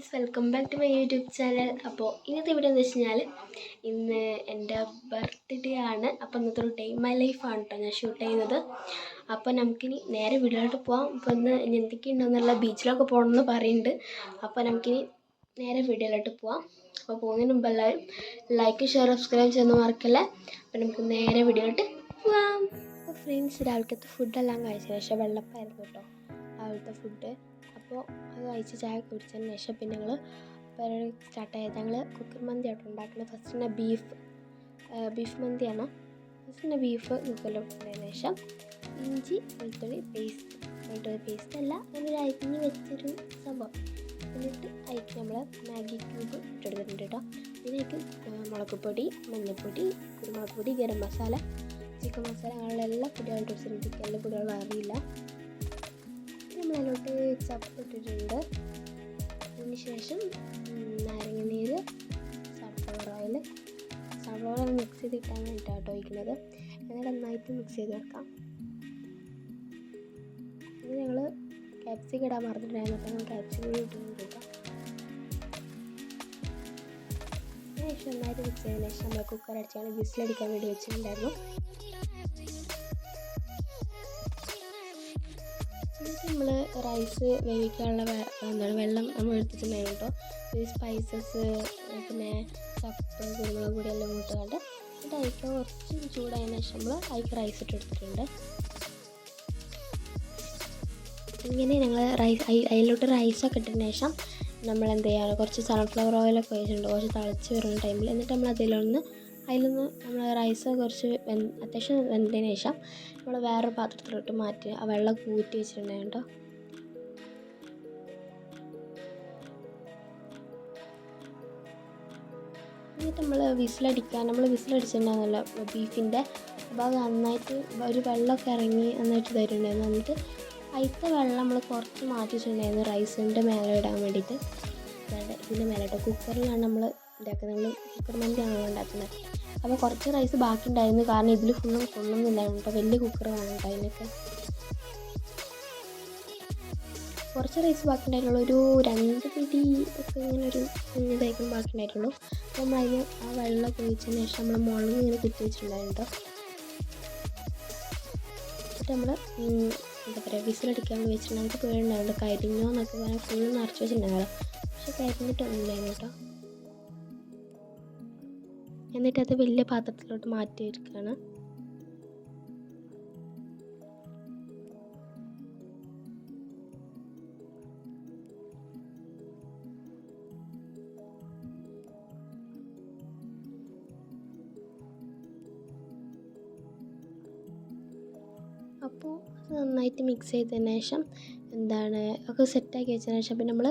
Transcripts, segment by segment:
Friends, welcome back to my YouTube channel. അപ്പോൾ ഇന്നത്തെ video എന്ന് വെച്ച് കഴിഞ്ഞാൽ ഇന്ന് എൻ്റെ ബർത്ത്ഡേ ആണ്. അപ്പോൾ ഇന്നത്തെ ഒരു ഡേ മൈ ലൈഫാണ് കേട്ടോ ഞാൻ ഷൂട്ട് ചെയ്യുന്നത്. അപ്പോൾ നമുക്കിനി നേരെ വീഡിയോയിലോട്ട് പോകാം. അപ്പോൾ ഇന്ന് എന്തൊക്കെയുണ്ടെന്നുള്ള ബീച്ചിലൊക്കെ പോകണമെന്ന് പറയുന്നുണ്ട്. അപ്പോൾ നമുക്കിനി നേരെ വീഡിയോയിലോട്ട് പോകാം. അപ്പോൾ പോകുന്നതിന് മുമ്പ് എല്ലാവരും ലൈക്ക്, ഷെയർ, സബ്സ്ക്രൈബ് ചെയ്യുന്ന മറക്കല്ലേ. അപ്പോൾ നമുക്ക് നേരെ വീഡിയോയിലോട്ട് പോകാം. അപ്പോൾ ഫ്രണ്ട്സ്, രാവിലത്തെ ഫുഡെല്ലാം കഴിച്ച ശേഷം വെള്ളപ്പായിരുന്നു കേട്ടോ രാവിലത്തെ ഫുഡ്. അപ്പോൾ അത് കഴിച്ച് ചായ കുടിച്ചതിന് ശേഷം പിന്നെ ഞങ്ങൾ പരിപാടി സ്റ്റാർട്ട് ചെയ്ത് ഞങ്ങൾ കുക്കർ മന്തി ആയിട്ട് ഉണ്ടാക്കുന്നത്. ഫസ്റ്റ് തന്നെ ബീഫ് മന്തിയാണ്. ഫസ്റ്റ് തന്നെ ബീഫ് കുക്കറിലിട്ടതിന് ശേഷം ഇഞ്ചി വെളുത്തുള്ളി പേസ്റ്റ് അല്ല, നമ്മൾ അരിഞ്ഞ് വെച്ചൊരു സംഭവം. എന്നിട്ട് അതിലേക്ക് നമ്മൾ മാഗി ക്യൂബ് ഇട്ടെടുത്തിട്ടുണ്ട് കേട്ടോ. ഇതിലേക്ക് മുളക് പൊടി, മഞ്ഞൾപ്പൊടി, കുരുമുളക് പൊടി, ഗരം മസാല, ചിക്കൻ മസാല അങ്ങനെയുള്ള എല്ലാ പൊടികളും ഇട്ട് വെച്ചിട്ടുണ്ട്. എല്ലാ പൊടികളും അറിയില്ല. നമ്മളതിലോട്ട് ചപ്പിട്ടിട്ടുണ്ട്. അതിന് ശേഷം നാരങ്ങ നീര്, സൺഫ്ലവർ ഓയിൽ മിക്സ് ചെയ്തിട്ടാണ് കേട്ടോ ഒഴിക്കുന്നത്. എന്നിട്ട് നന്നായിട്ട് മിക്സ് ചെയ്ത് വെക്കാം. ഇത് ഞങ്ങൾ ക്യാപ്സിക്കം ഇടാൻ മറന്നിട്ടുണ്ടായിരുന്നു. അപ്പോൾ ഞങ്ങൾ ക്യാപ്സിക്കം കൂടി ഇട്ടിട്ടുണ്ട് കേട്ടോ. അതിനുശേഷം നന്നായിട്ട് മിക്സ് ചെയ്തതിന് ശേഷം നമ്മൾ കുക്കർ അടിച്ചാണ് വിസിലടിക്കാൻ വേണ്ടി വെച്ചിട്ടുണ്ടായിരുന്നു. എന്നിട്ട് നമ്മൾ റൈസ് വേവിക്കാനുള്ള വെള്ളം നമ്മൾ എടുത്തിട്ടുണ്ടായിരുന്നു കേട്ടോ. ഈ സ്പൈസസ് പിന്നെ ചപ്പ്, കുരുമുളക് പൊടി എല്ലാം ഇട്ടുകൊണ്ട് എന്നിട്ട് അതിലേക്ക് കുറച്ച് ചൂടായതിനു ശേഷം നമ്മൾ അതിലേക്ക് റൈസ് ഇട്ടെടുത്തിട്ടുണ്ട്. ഇങ്ങനെ ഞങ്ങൾ അതിലോട്ട് റൈസൊക്കെ ഇട്ടതിന് ശേഷം നമ്മൾ എന്ത് ചെയ്യുക, കുറച്ച് സൺഫ്ലവർ ഓയിലൊക്കെ ഒഴിച്ചിട്ടുണ്ട് കുറച്ച് തിളച്ച് വരുന്ന ടൈമിൽ. എന്നിട്ട് നമ്മൾ അതിലൊന്ന് നമ്മൾ റൈസ് കുറച്ച് അത്യാവശ്യം വെന്തതിന് ശേഷം നമ്മൾ വേറൊരു പാത്രത്തിലോട്ട് മാറ്റി ആ വെള്ളം കൂറ്റി വെച്ചിട്ടുണ്ടായിരുന്നു കേട്ടോ. എന്നിട്ട് നമ്മൾ വിസിലടിച്ചിട്ടുണ്ടായിരുന്നല്ലോ ബീഫിൻ്റെ. അപ്പോൾ അത് നന്നായിട്ട് ഒരു വെള്ളമൊക്കെ ഇറങ്ങി നന്നായിട്ട് തരുന്നുണ്ടായിരുന്നു. എന്നിട്ട് അതിലത്തെ വെള്ളം നമ്മൾ കുറച്ച് മാറ്റി വെച്ചിട്ടുണ്ടായിരുന്നു റൈസിൻ്റെ മേലെ ഇടാൻ വേണ്ടിയിട്ട്. ഇതിൻ്റെ മേലെ കേട്ടോ കുക്കറിലാണ് നമ്മൾ ഉണ്ടാക്കുന്നത്. നമ്മൾ കുക്കർ മന്തിയാണ് ഉണ്ടാക്കുന്നത്. അപ്പോൾ കുറച്ച് റൈസ് ബാക്കി ഉണ്ടായിരുന്നു, കാരണം ഇതിൽ ഫുള്ളും കൊള്ളുന്നില്ലായിരുന്നു കേട്ടോ. വലിയ കുക്കർ വേണം കേട്ടോ അതിനൊക്കെ. കുറച്ച് റൈസ് ബാക്കി ഉണ്ടായിട്ടുള്ളൂ, ഒരു 2 പിടി ഒക്കെ ഇങ്ങനെ ഒരു കുഞ്ഞതായിരിക്കും ബാക്കി ഉണ്ടായിട്ടുള്ളൂ. അപ്പോൾ നമ്മളതിന് ആ വെള്ളമൊക്കെ ഒഴിച്ചതിന് ശേഷം നമ്മൾ മുളക് ഇങ്ങനെ കുത്തി വെച്ചിട്ടുണ്ടായിരുന്നു കേട്ടോ. എന്നിട്ട് നമ്മൾ എന്താ പറയുക വിസിലടിക്കാൻ വേണ്ടി വെച്ചിട്ടുണ്ടെങ്കിൽ നമുക്ക് പേടുണ്ടായിരുന്നു കരിഞ്ഞോ എന്നൊക്കെ പറയാൻ ഫുള്ള് നിറച്ച് വെച്ചിട്ടുണ്ടായിരുന്നു. പക്ഷെ കരിഞ്ഞിട്ടൊന്നുമില്ലായിരുന്നു കേട്ടോ. എന്നിട്ടത് വലിയ പാത്രത്തിലോട്ട് മാറ്റി വെക്കുകയാണ്. അപ്പോൾ അത് നന്നായിട്ട് മിക്സ് ചെയ്തതിന് ശേഷം ഒക്കെ സെറ്റാക്കി വെച്ചതിന് ശേഷം പിന്നെ നമ്മൾ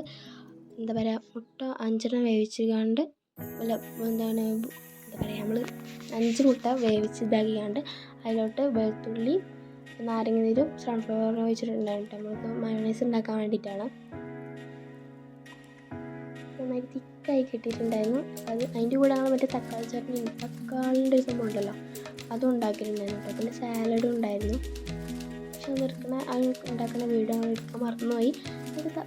എന്താ പറയുക മുട്ട 5 വേവിച്ചുകൊണ്ട് നമ്മൾ 5 മുട്ട വേവിച്ച് ഇതാക്കിയാണ്ട് അതിലോട്ട് വെളുത്തുള്ളി, നാരങ്ങ നീരും സൺഫ്ലവർ ഒഴിച്ചിട്ടുണ്ടായിട്ട് നമ്മൾക്ക് മയോണൈസ് ഉണ്ടാക്കാൻ വേണ്ടിയിട്ടാണ്. നന്നായി തിക്കായി കിട്ടിയിട്ടുണ്ടായിരുന്നു. അതിൻ്റെ കൂടെ ഞങ്ങൾ മറ്റേ തക്കാളിൻ്റെ ഒരു സംഭവം ഉണ്ടല്ലോ അതും ഉണ്ടാക്കിയിട്ടുണ്ടായിരുന്നു കേട്ടോ. പിന്നെ സാലഡും ഉണ്ടായിരുന്നു. പക്ഷെ ഉണ്ടാക്കുന്ന വീഡിയോ ഞങ്ങൾ എടുക്കാൻ മറന്നുപോയി.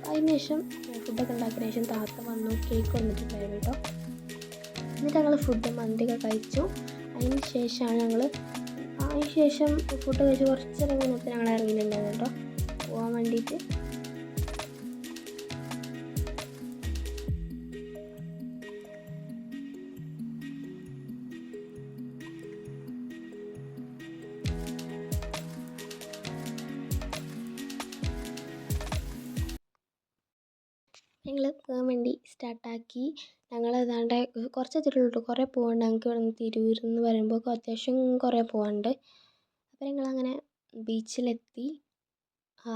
അതിന് ശേഷം ഫുഡൊക്കെ ഉണ്ടാക്കിയതിന് ശേഷം താത്ത വന്നു കേക്ക് വന്നിട്ടുണ്ടായിരുന്നു കേട്ടോ. എന്നിട്ട് ഞങ്ങൾ മന്തിയൊക്കെ കഴിച്ചു. അതിന് ശേഷം ഫുഡ് കഴിച്ച് കുറച്ച് നേരം കഴിഞ്ഞപ്പോൾ ഞങ്ങൾ ഇറങ്ങിയിട്ടുണ്ടായിരുന്നു കേട്ടോ പോകാൻ വേണ്ടിയിട്ട്. ഞങ്ങൾ പോകാൻ വേണ്ടി സ്റ്റാർട്ടാക്കി. ഞങ്ങൾ ഏതാണ്ട് കുറച്ച് എത്തിയിട്ടുള്ളൂ, കുറേ പോകാണ്ട്. ഞങ്ങൾക്ക് ഇവിടെ നിന്ന് തിരൂരിൽ നിന്ന് വരുമ്പോൾ അത്യാവശ്യം കുറേ പോകാനുണ്ട്. അപ്പോൾ ഞങ്ങളങ്ങനെ ബീച്ചിലെത്തി.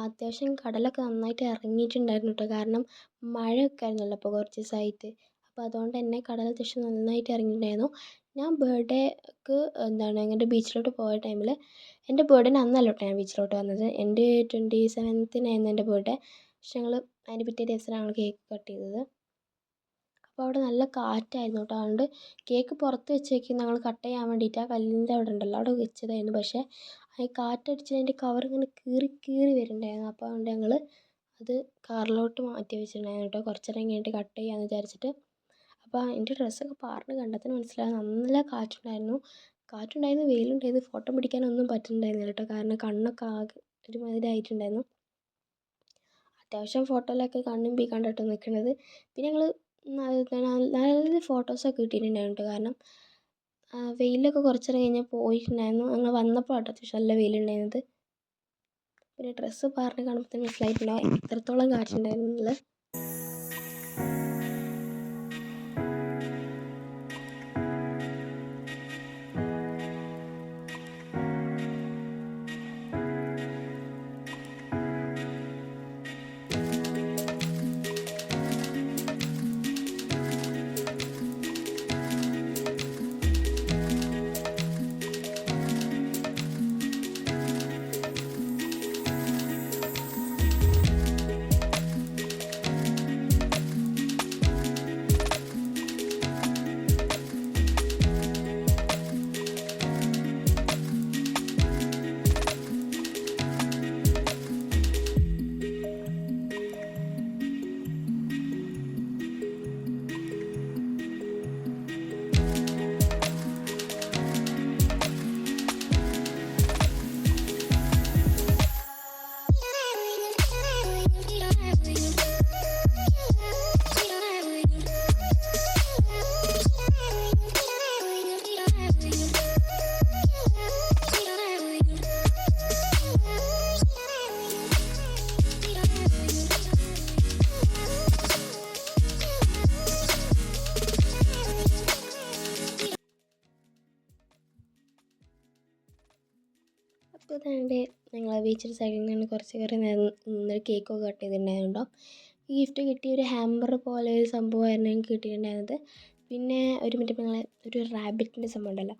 അത്യാവശ്യം കടലൊക്കെ നന്നായിട്ട് ഇറങ്ങിയിട്ടുണ്ടായിരുന്നു കേട്ടോ, കാരണം മഴയൊക്കെ ആയിരുന്നല്ലോ അപ്പോൾ കുറച്ച് ദിവസമായിട്ട്. അപ്പോൾ അതുകൊണ്ട് തന്നെ കടൽ അത്യാവശ്യം നന്നായിട്ട് ഇറങ്ങിയിട്ടുണ്ടായിരുന്നു. ഞാൻ ബർത്ത്ഡേക്ക് അങ്ങനെ ബീച്ചിലോട്ട് പോയ ടൈമിൽ എൻ്റെ ബർത്ത്ഡേന് അന്നല്ല കേട്ടോ ഞാൻ ബീച്ചിലോട്ട് വന്നത്. എൻ്റെ 27th എൻ്റെ ബർത്ത്ഡേ. പക്ഷെ ഞങ്ങൾ അതിൻ്റെ പിറ്റേ ദിവസമാണ് ഞങ്ങൾ കേക്ക് കട്ട് ചെയ്തത്. അപ്പോൾ അവിടെ നല്ല കാറ്റായിരുന്നു കേട്ടോ. അതുകൊണ്ട് കേക്ക് പുറത്ത് വെച്ചേക്കും ഞങ്ങൾ കട്ട് ചെയ്യാൻ വേണ്ടിയിട്ട് ആ കല്ലിൻ്റെ അവിടെ ഉണ്ടല്ലോ അവിടെ വെച്ചതായിരുന്നു. പക്ഷേ ആ കാറ്റടിച്ചതിൻ്റെ കവർ ഇങ്ങനെ കീറി വരുന്നുണ്ടായിരുന്നു. അപ്പോൾ അതുകൊണ്ട് ഞങ്ങൾ അത് കാറിലോട്ട് മാറ്റി വെച്ചിട്ടുണ്ടായിരുന്നു കേട്ടോ. കുറച്ച് നേരം കഴിഞ്ഞിട്ട് കട്ട് ചെയ്യാമെന്ന് വിചാരിച്ചിട്ട്. അപ്പോൾ എൻ്റെ ഡ്രസ്സൊക്കെ പാറിന് കണ്ടത്തിന് മനസ്സിലായി. നല്ല കാറ്റുണ്ടായിരുന്നു, വെയിലുണ്ടായിരുന്നു. ഫോട്ടോ പിടിക്കാനൊന്നും പറ്റുന്നുണ്ടായിരുന്നില്ല കേട്ടോ. കാരണം കണ്ണൊക്കെ ആകെ ഒരുമാതിരി ആയിട്ടുണ്ടായിരുന്നു. അത്യാവശ്യം ഫോട്ടോയിലൊക്കെ കണ്ണും പീക്കാണ്ടിട്ടോ നിൽക്കുന്നത്. പിന്നെ ഞങ്ങൾ നല്ല ഫോട്ടോസൊക്കെ കിട്ടിയിട്ടുണ്ടായിരുന്നു കേട്ടോ. കാരണം വെയിലൊക്കെ കുറച്ച് നേരം കഴിഞ്ഞ് പോയിട്ടുണ്ടായിരുന്നു. ഞങ്ങൾ വന്നപ്പോൾ കേട്ടോ അത്യാവശ്യം നല്ല വെയിലുണ്ടായിരുന്നത്. പിന്നെ ഡ്രസ്സ് പാറിന് കാണുമ്പോൾ തന്നെ മനസ്സിലായിട്ടുണ്ടാവും എത്രത്തോളം കാറ്റുണ്ടായിരുന്നു എന്നുള്ളത്. അപ്പോൾ അതാണ്ട് ഞങ്ങൾ ബീച്ചിൻ്റെ സൈഡിൽ നിന്ന് കുറച്ച് കയറി നിന്നൊരു കേക്കൊക്കെ കട്ട് ചെയ്തിട്ടുണ്ടായിരുന്നു. ഈ ഗിഫ്റ്റ് കിട്ടിയ ഒരു ഹാമ്പർ പോലെ ഒരു സംഭവമായിരുന്നു എനിക്ക് കിട്ടിയിട്ടുണ്ടായിരുന്നത്. പിന്നെ ഒരു റാബിറ്റിൻ്റെ സംഭവം ഉണ്ടല്ലോ,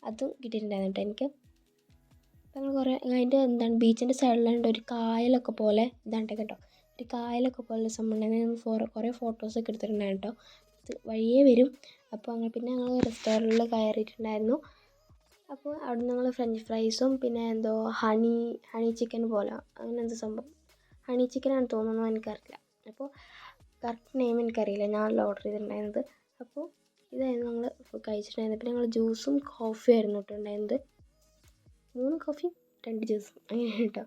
അതും കിട്ടിയിട്ടുണ്ടായിരുന്നു കേട്ടോ എനിക്ക്. അപ്പോൾ ഞങ്ങൾ കുറേ അതിൻ്റെ ബീച്ചിൻ്റെ സൈഡിലാണ്ട് ഒരു കായലൊക്കെ പോലെ ഇതാണ്ട് കേട്ടോ, ഒരു കായലൊക്കെ പോലെ സംഭവം ഉണ്ടായിരുന്നു. കുറേ ഫോട്ടോസൊക്കെ എടുത്തിട്ടുണ്ടായിരുന്നു കേട്ടോ. അത് വഴിയേ വരും. അപ്പോൾ പിന്നെ ഞങ്ങൾ റെസ്റ്റോറൻറ്റിൽ കയറിയിട്ടുണ്ടായിരുന്നു. അപ്പോൾ അവിടെ നിന്ന് ഞങ്ങൾ ഫ്രഞ്ച് ഫ്രൈസും പിന്നെ എന്തോ ഹണി ചിക്കൻ പോലെ അങ്ങനെ എന്തോ സംഭവം, ഹണി ചിക്കനാണ് തോന്നുന്നത്, എനിക്കറിയില്ല. അപ്പോൾ കറക്റ്റ് നെയിം എനിക്കറിയില്ല, ഞാനല്ല ഓർഡർ ചെയ്തിട്ടുണ്ടായിരുന്നത്. അപ്പോൾ ഇതായിരുന്നു ഞങ്ങൾ കഴിച്ചിട്ടുണ്ടായിരുന്നത്. പിന്നെ ഞങ്ങൾ ജ്യൂസും കോഫിയും ആയിരുന്നു കേട്ടോ ഉണ്ടായിരുന്നത്. 3 കോഫിയും 2 ജ്യൂസും അങ്ങനെയാണ് കേട്ടോ.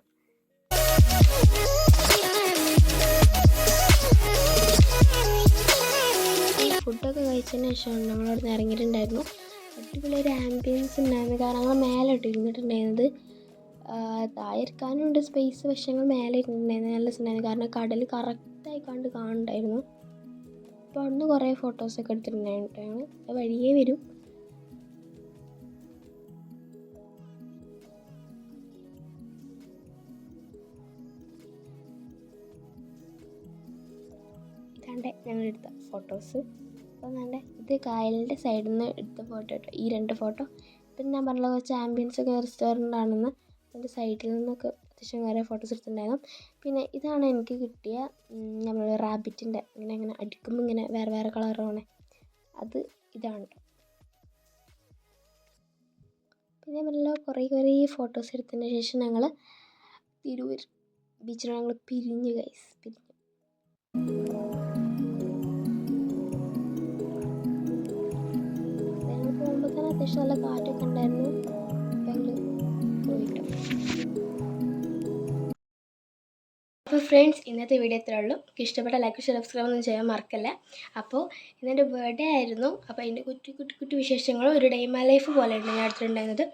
ഫുഡൊക്കെ കഴിച്ചതിന് ശേഷം ഞങ്ങളവിടെ നിന്ന് ഇറങ്ങിയിട്ടുണ്ടായിരുന്നു. അടിപൊളി ഒരു ആംബിയൻസ് ഉണ്ടായിരുന്നു. കാരണം ഞങ്ങൾ മേലെ ഇരുന്നിട്ടുണ്ടായിരുന്നത്. താഴെ ഇരിക്കാനുണ്ട് സ്പേസ്, പക്ഷേ ഞങ്ങൾ മേലെ ഇരുന്നിട്ടുണ്ടായിരുന്നു. നല്ല രസമുണ്ടായിരുന്നു. കാരണം കടൽ കറക്റ്റായി കാണുന്നുണ്ടായിരുന്നു. അപ്പോൾ അവിടെ നിന്ന് കുറേ ഫോട്ടോസൊക്കെ എടുത്തിട്ടുണ്ടായിരുന്നു കേട്ടോ. ഞങ്ങൾ വഴിയേ വരും. ഇതാണ്ട് ഞങ്ങൾ എടുത്ത ഫോട്ടോസ്. അപ്പോൾ നല്ല ഇത് കായലിൻ്റെ സൈഡിൽ നിന്ന് എടുത്ത ഫോട്ടോ കേട്ടോ, ഈ 2 ഫോട്ടോ. പിന്നെ ഞാൻ പറഞ്ഞ കുറച്ച് ആംബിയൻസ് ഒക്കെ റെസ്റ്റോറൻ്റ് ആണെന്ന് അതിൻ്റെ സൈഡിൽ നിന്നൊക്കെ അത്യാവശ്യം കുറേ ഫോട്ടോസ് എടുത്തിട്ടുണ്ടായിരുന്നു. പിന്നെ ഇതാണ് എനിക്ക് കിട്ടിയ നമ്മൾ റാബിറ്റിൻ്റെ ഇങ്ങനെ അടിക്കുമ്പോൾ ഇങ്ങനെ വേറെ വേറെ കളറാണ്, അത് ഇതാണ് കേട്ടോ. പിന്നെ പറഞ്ഞല്ലോ കുറേ ഫോട്ടോസ് എടുത്തതിന് ശേഷം ഞങ്ങൾ തിരൂർ ബീച്ചിൽ ഞങ്ങൾ പിരിഞ്ഞു. അത്യാവശ്യം നല്ല കാറ്റൊക്കെ ഉണ്ടായിരുന്നു. ഞങ്ങൾ പോയിട്ട് അപ്പോൾ ഫ്രണ്ട്സ്, ഇന്നത്തെ വീഡിയോ ഇത്രയേ ഉള്ളൂ. ഇഷ്ടപ്പെട്ട ലൈക്ക് ഷെയർ സബ്സ്ക്രൈബ് ഒന്നും ചെയ്യാൻ മറക്കല്ല. അപ്പോൾ ഇന്നെൻ്റെ ബർത്ത്ഡേ ആയിരുന്നു. അപ്പോൾ അതിൻ്റെ കുട്ടി വിശേഷങ്ങളും ഒരു ഡേ മൈ ലൈഫ് പോലെയാണ് ഞാൻ എടുത്തിട്ടുണ്ടായിരുന്നത്.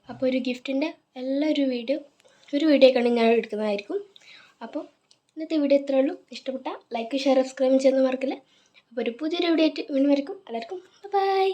അപ്പോൾ ഒരു ഗിഫ്റ്റിൻ്റെ ഒരു വീഡിയോ ഒക്കെ ഞാൻ എടുക്കുന്നതായിരിക്കും. അപ്പോൾ ഇന്നത്തെ വീഡിയോ ഇത്രയേ ഉള്ളൂ. ഇഷ്ടപ്പെട്ട ലൈക്ക് ഷെയർ സബ്സ്ക്രൈബ് ചെയ്യാൻ മറക്കില്ല. അപ്പോൾ ഒരു പുതിയൊരു വീഡിയോ ആയിട്ട് വീണ്ടും വരയ്ക്കും. എല്ലാവർക്കും ബൈ.